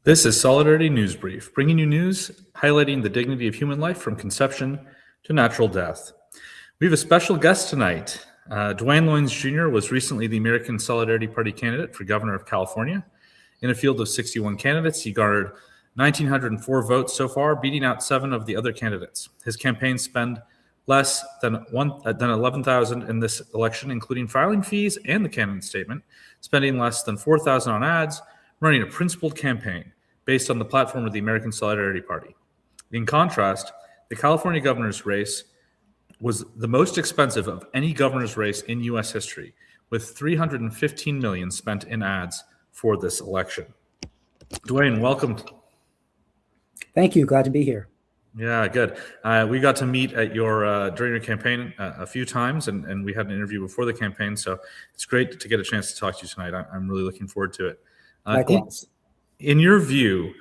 This is Solidarity News Brief, bringing you news highlighting the dignity of human life from conception to natural death. We have a special guest tonight. Duane Loynes Jr was recently the American Solidarity Party candidate for governor of California. In a field of 61 candidates, he garnered 1,904 votes so far, beating out 7 of the other candidates. His campaign spent less than 11,000 in this election, including filing fees and the candidate statement, spending less than 4,000 on ads, running a principled campaign based on the platform of the American Solidarity Party. In contrast, the California governor's race was the most expensive of any governor's race in U.S. history, with $315 million spent in ads for this election. Duane, welcome. Thank you. Glad to be here. Yeah, good. We got to meet at your during your campaign a few times, and we had an interview before the campaign, so it's great to get a chance to talk to you tonight. I'm really looking forward to it. In your view,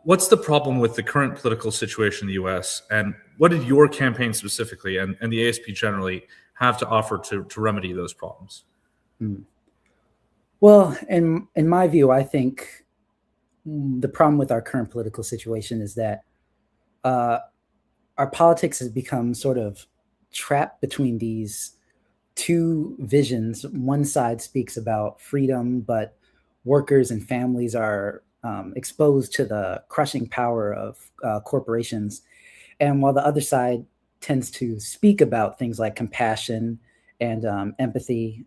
what's the problem with the current political situation in the U.S., and what did your campaign specifically and the ASP generally have to offer to remedy those problems? Well, in my view, I think the problem with our current political situation is that our politics has become sort of trapped between these two visions. One side speaks about freedom, but workers and families are exposed to the crushing power of corporations. And while the other side tends to speak about things like compassion and empathy,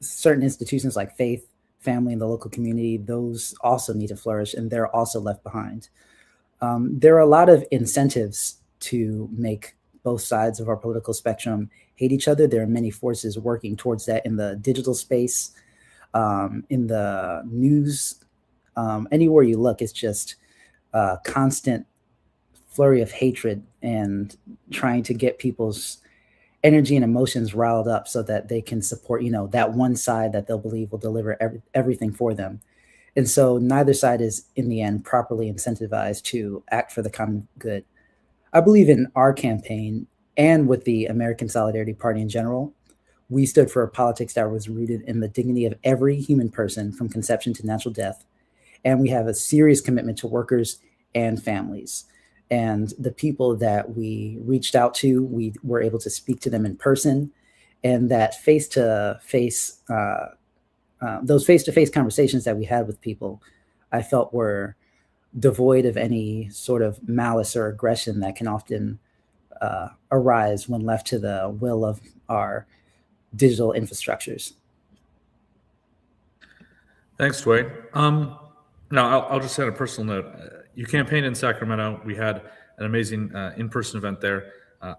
certain institutions like faith, family, and the local community, those also need to flourish, and they're also left behind. There are a lot of incentives to make both sides of our political spectrum hate each other. There are many forces working towards that in the digital space, in the news. Anywhere you look, it's just a constant flurry of hatred and trying to get people's energy and emotions riled up so that they can support, that one side that they'll believe will deliver everything for them. And so neither side is, in the end, properly incentivized to act for the common good. I believe in our campaign and with the American Solidarity Party in general, we stood for a politics that was rooted in the dignity of every human person from conception to natural death. And we have a serious commitment to workers and families. And the people that we reached out to, we were able to speak to them in person. And that face-to-face, those face-to-face conversations that we had with people, I felt were devoid of any sort of malice or aggression that can often arise when left to the will of our digital infrastructures. Thanks, Duane. Now, I'll just say on a personal note, you campaigned in Sacramento. We had an amazing in-person event there.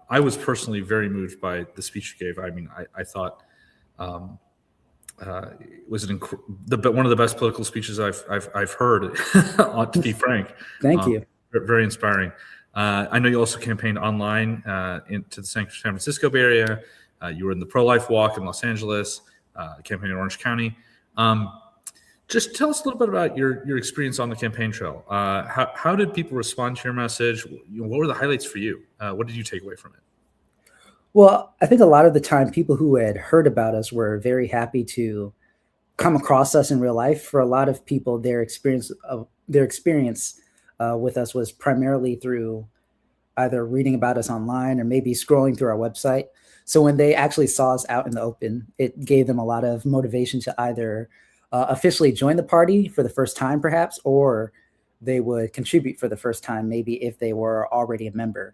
I was personally very moved by the speech you gave. I mean, I thought it was one of the best political speeches I've heard, to be frank. Thank you. Very inspiring. I know you also campaigned online into the San Francisco Bay Area. You were in the Prolife walk in Los Angeles, campaigning in Orange County. Just tell us a little bit about your experience on the campaign trail. How did people respond to your message? What were the highlights for you? What did you take away from it? Well, I think a lot of the time people who had heard about us were very happy to come across us in real life. For a lot of people, their experience with us was primarily through either reading about us online or maybe scrolling through our website. So when they actually saw us out in the open, it gave them a lot of motivation to either officially join the party for the first time, perhaps, or they would contribute for the first time, maybe if they were already a member.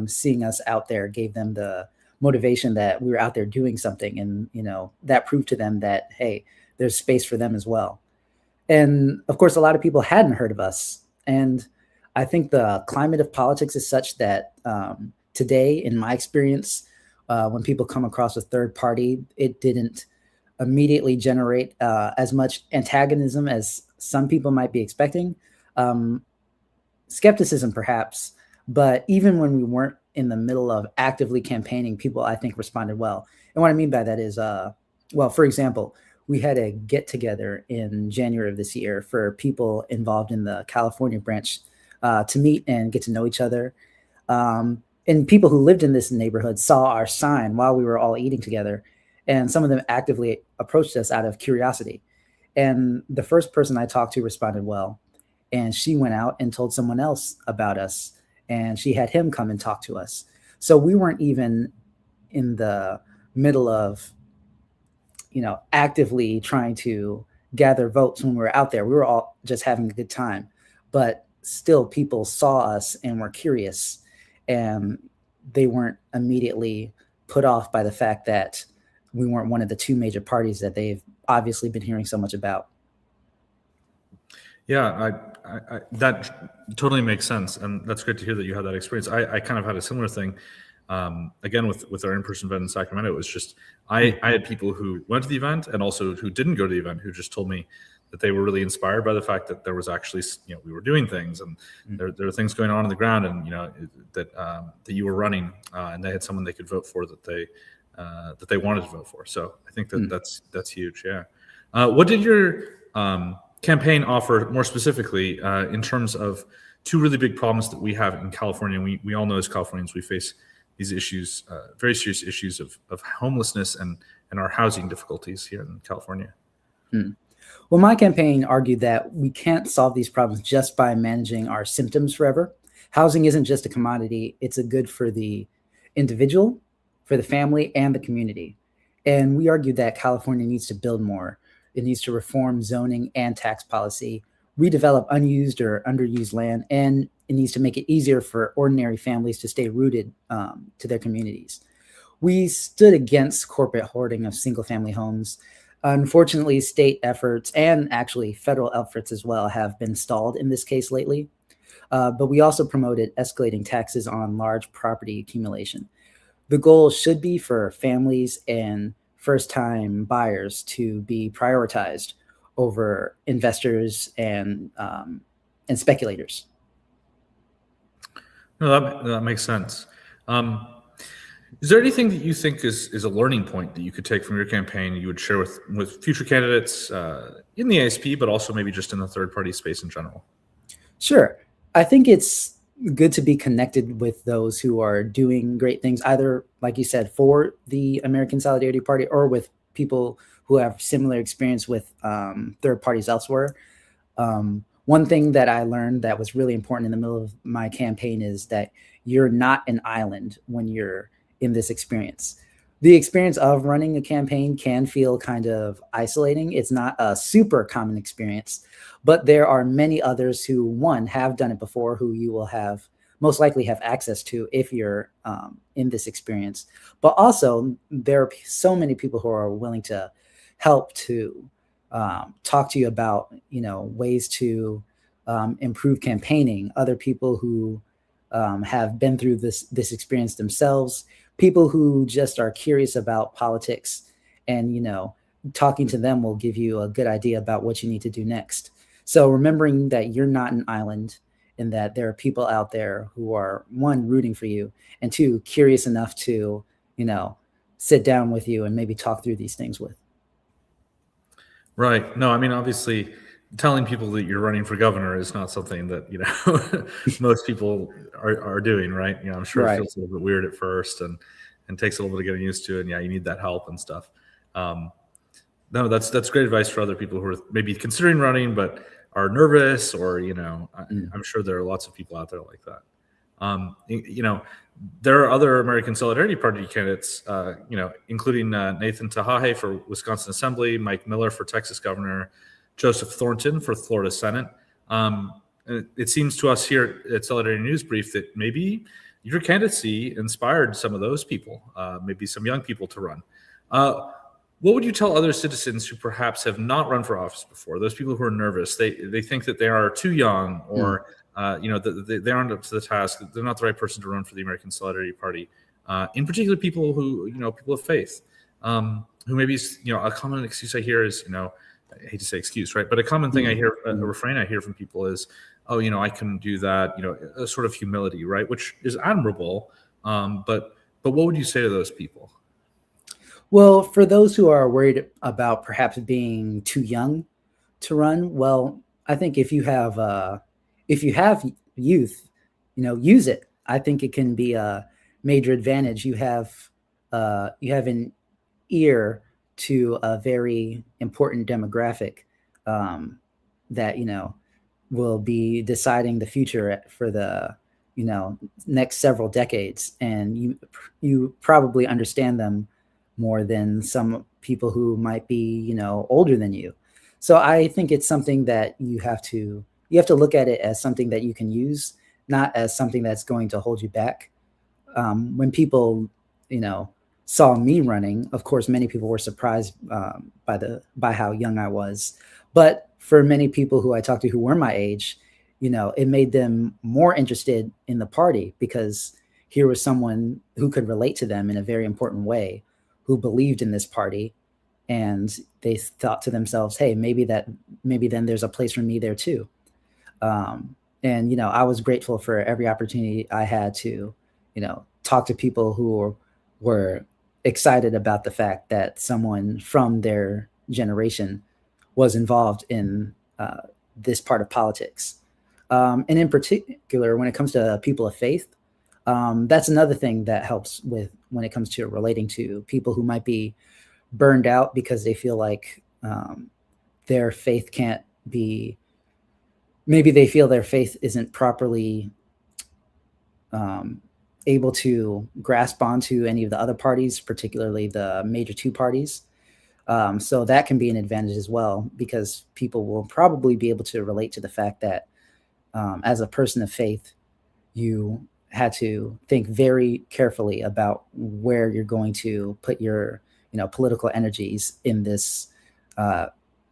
Seeing us out there gave them the motivation that we were out there doing something, and that proved to them that, hey, there's space for them as well. And of course, a lot of people hadn't heard of us, and I think the climate of politics is such that today, in my experience, when people come across a third party, it didn't immediately generate as much antagonism as some people might be expecting. Skepticism, perhaps, but even when we weren't in the middle of actively campaigning, people, I think, responded well. And what I mean by that is, well, for example, we had a get-together in January of this year for people involved in the California branch to meet and get to know each other. And people who lived in this neighborhood saw our sign while we were all eating together, and some of them actively approached us out of curiosity. And the first person I talked to responded well. And she went out and told someone else about us. And she had him come and talk to us. So we weren't even in the middle of, actively trying to gather votes when we were out there. We were all just having a good time. But still, people saw us and were curious. And they weren't immediately put off by the fact that we weren't one of the two major parties that they've obviously been hearing so much about. Yeah, that totally makes sense, and that's great to hear that you had that experience. I kind of had a similar thing. Again, with our in-person event in Sacramento, it was just I had people who went to the event and also who didn't go to the event who just told me that they were really inspired by the fact that there was actually, we were doing things, and there were things going on the ground, and that you were running, and they had someone they could vote for that they wanted to vote for. So I think that's huge. Yeah. What did your campaign offer more specifically in terms of two really big problems that we have in California? We all know as Californians we face these issues, very serious issues of homelessness and our housing difficulties here in California. Well, my campaign argued that we can't solve these problems just by managing our symptoms forever. Housing isn't just a commodity. It's a good for the individual, for the family, and the community. And we argued that California needs to build more. It needs to reform zoning and tax policy, redevelop unused or underused land, and it needs to make it easier for ordinary families to stay rooted to their communities. We stood against corporate hoarding of single-family homes. Unfortunately, state efforts and actually federal efforts as well have been stalled in this case lately. But we also promoted escalating taxes on large property accumulation. The goal should be for families and first-time buyers to be prioritized over investors and speculators. No, that makes sense. Is there anything that you think is a learning point that you could take from your campaign you would share with future candidates in the ASP, but also maybe just in the third-party space in general? Sure. I think it's good to be connected with those who are doing great things, either, like you said, for the American Solidarity Party or with people who have similar experience with third parties elsewhere. One thing that I learned that was really important in the middle of my campaign is that you're not an island when you're in this experience. The experience of running a campaign can feel kind of isolating. It's not a super common experience, but there are many others who, one, have done it before, who you will have most likely have access to if you're in this experience. But also, there are so many people who are willing to help to talk to you about, ways to improve campaigning. Other people who have been through this experience themselves. People who just are curious about politics, and talking to them will give you a good idea about what you need to do next. So remembering that you're not an island, and that there are people out there who are, one, rooting for you, and two, curious enough to sit down with you and maybe talk through these things with. Right. No, I mean, obviously, telling people that you're running for governor is not something that most people are doing, right? I'm sure It feels a little bit weird at first, and takes a little bit of getting used to, and you need that help and stuff. No, that's great advice for other people who are maybe considering running but are nervous, or I'm sure there are lots of people out there like that. There are other American Solidarity Party candidates, including Nathan Tahaje for Wisconsin Assembly, Mike Miller for Texas Governor, Joseph Thornton for Florida Senate. It seems to us here at Solidarity News Brief that maybe your candidacy inspired some of those people, maybe some young people to run. What would you tell other citizens who perhaps have not run for office before? Those people who are nervous, they think that they are too young, or they aren't up to the task. They're not the right person to run for the American Solidarity Party. In particular, people who people of faith, who maybe a common excuse I hear is I hate to say excuse, right? But a common thing I hear, a refrain I hear from people is, oh, I couldn't do that. A sort of humility, right? Which is admirable. But what would you say to those people? Well, for those who are worried about perhaps being too young to run, well, I think if you have youth, use it. I think it can be a major advantage. You have an ear to a very important demographic. that will be deciding the future for the next several decades, and you probably understand them more than some people who might be older than you. So I think it's something that you have to look at it as something that you can use, not as something that's going to hold you back. When people saw me running, of course many people were surprised by how young I was. But for many people who I talked to who were my age, it made them more interested in the party, because here was someone who could relate to them in a very important way, who believed in this party, and they thought to themselves, hey, maybe then there's a place for me there too. And I was grateful for every opportunity I had to talk to people who were excited about the fact that someone from their generation was involved in this part of politics. And in particular, when it comes to people of faith, that's another thing that helps with when it comes to relating to people who might be burned out because they feel like their faith can't be, maybe they feel their faith isn't properly able to grasp onto any of the other parties, particularly the major two parties. So that can be an advantage as well, because people will probably be able to relate to the fact that as a person of faith, you had to think very carefully about where you're going to put your political energies in this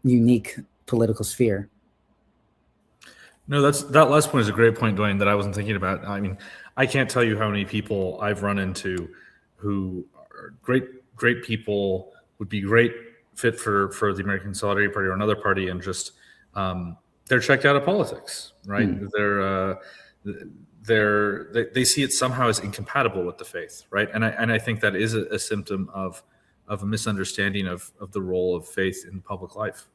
unique political sphere. No, that last point is a great point, Duane, that I wasn't thinking about. I mean, I can't tell you how many people I've run into who are great people, would be great fit for the American Solidarity Party or another party, and just they're checked out of politics, right? They see it somehow as incompatible with the faith, right? And I think that is a symptom of a misunderstanding of the role of faith in public life.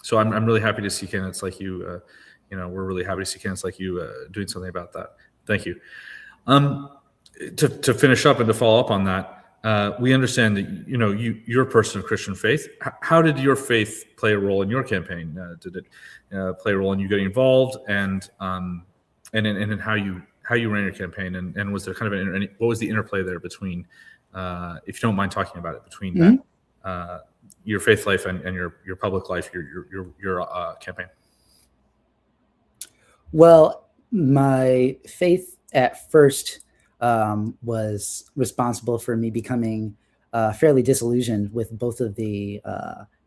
So I'm really happy to see candidates like you. We're really happy to see candidates like you doing something about that. Thank you. To finish up and to follow up on that, we understand that you're a person of Christian faith. How did your faith play a role in your campaign? Did it play a role in you getting involved, and in how you ran your campaign? And was there kind of what was the interplay there between, if you don't mind talking about it, between that, your faith life and your public life, your campaign? Well, my faith at first was responsible for me becoming fairly disillusioned with both of the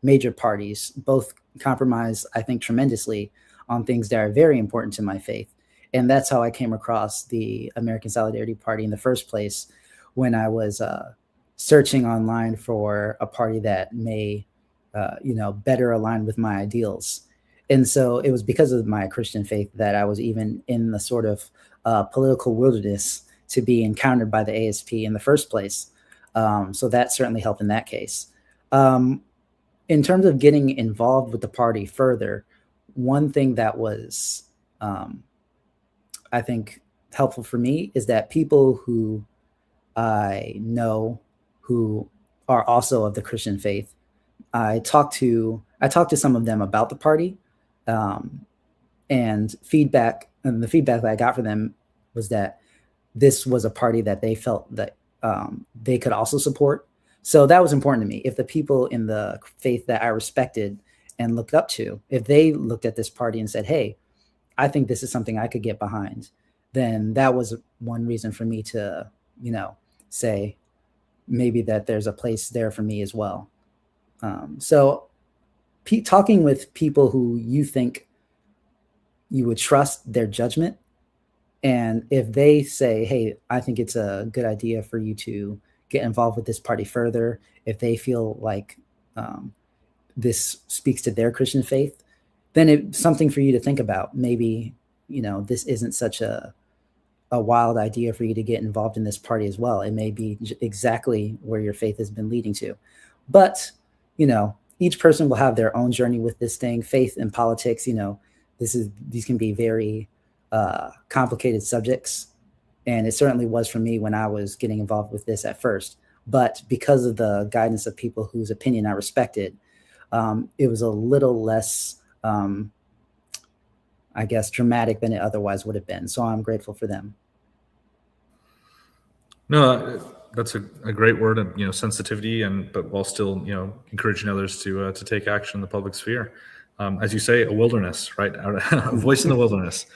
major parties. Both compromise, I think, tremendously on things that are very important to my faith. And that's how I came across the American Solidarity Party in the first place, when I was searching online for a party that may, better align with my ideals. And so it was because of my Christian faith that I was even in the sort of political wilderness to be encountered by the ASP in the first place. So that certainly helped in that case. In terms of getting involved with the party further, one thing that was, I think, helpful for me is that people who I know who are also of the Christian faith, I talked to some of them about the party, and the feedback that I got from them was that this was a party that they felt that they could also support. So that was important to me. If the people in the faith that I respected and looked up to, if they looked at this party and said, hey, I think this is something I could get behind, then that was one reason for me to, say maybe that there's a place there for me as well. So talking with people who you think you would trust their judgment, and if they say, hey, I think it's a good idea for you to get involved with this party further, if they feel like this speaks to their Christian faith, then it's something for you to think about. Maybe, this isn't such a wild idea for you to get involved in this party as well. It may be exactly where your faith has been leading to. But, each person will have their own journey with this thing. Faith and politics, these can be very complicated subjects. And it certainly was for me when I was getting involved with this at first. But because of the guidance of people whose opinion I respected, it was a little less, I guess, dramatic than it otherwise would have been. So I'm grateful for them. No, that's a great word, of sensitivity, but while still encouraging others to take action in the public sphere. As you say, a wilderness, right? A voice in the wilderness.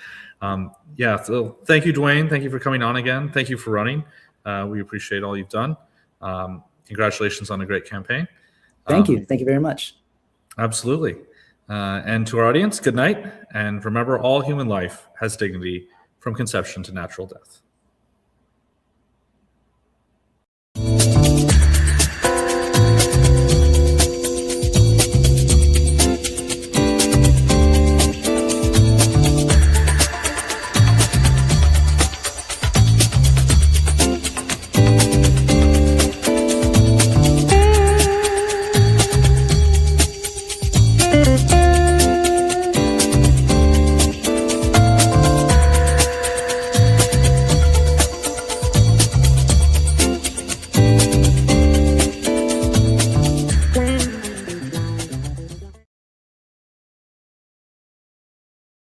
Yeah. So thank you, Duane. Thank you for coming on again. Thank you for running. We appreciate all you've done. Congratulations on a great campaign. Thank you. Thank you very much. Absolutely. And to our audience, good night. And remember, all human life has dignity from conception to natural death.